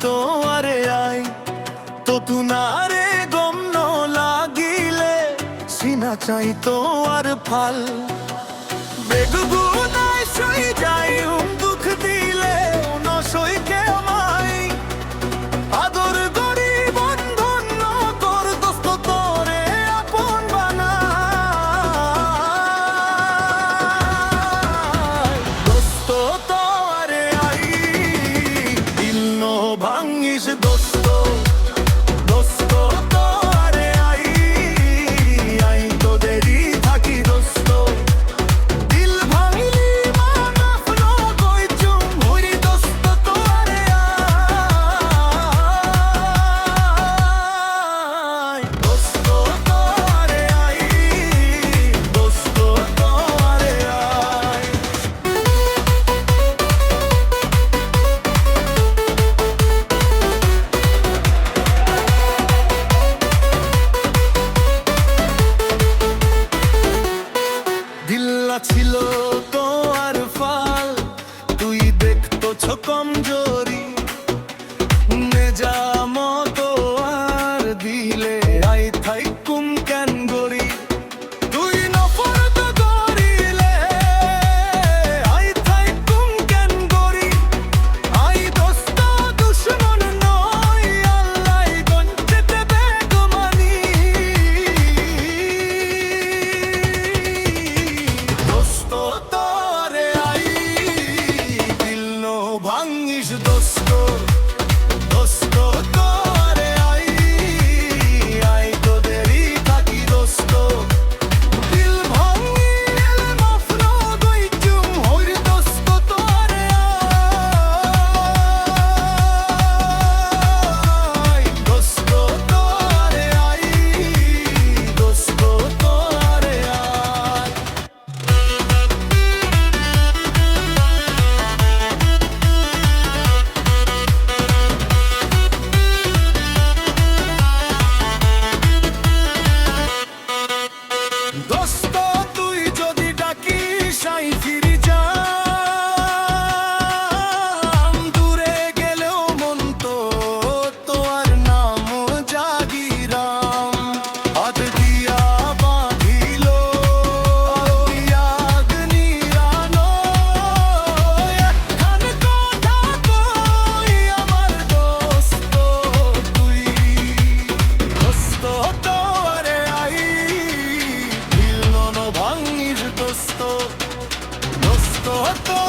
তো আরে আই তো তুনারে গম ন লাগিলে সিনা চাই তো আর ফাল বেগুনাই সই যাই দুঃখ দিলে ন সইকে আমায় আদর গরি বন্ধন ন কর দোস্ত তোরে আপন বানায় দোস্ত তো আরে আই দিল ন ভাঙিস দোস্ত দোস্ত তো আরে আই আই তোদেরই থাকি দোস্ত দিল ভাঙিলি মানাফ ন কইচুম হইরি দোস্ত তো আরে আই দোস্ত তো আরে আই দোস্ত তো আরে আই দিল্লা ছিল তো আর ফাল তুই দেখতো ছ কমজোরি নেজামতো আর দিলে আই থাইকুম কেন গরি তুই নফর তো গরিলে আই থাইকুম কেন গরি আই দোস্ত দুশ্মন নয় আল্লাহ গঞ্জে দেবে গোমানি দোস্ত তো আরে আই দিল ন ভাঙিস দোস্ত দোস্ত তো আরে আই আই তোদেরই থাকি দোস্ত দিল ভাঙিলে মাফ ন কইচুম হইরি দোস্ত তো আরে আই দোস্ত তো আরে আই দোস্ত তো আরে আই দোস্ত তুই যদি ডাকিস আই ফিরি যাম দূরে গেলেও মন তো তোর নাম জাগিরাম হাত দিয়া বাঁধিল ওই আগ নিরানো একখান কথা কই আমার দোস্ত তুই দোস্ত তো আরে আই দিল ন ভাঙিস দোস্ত দোস্ত তো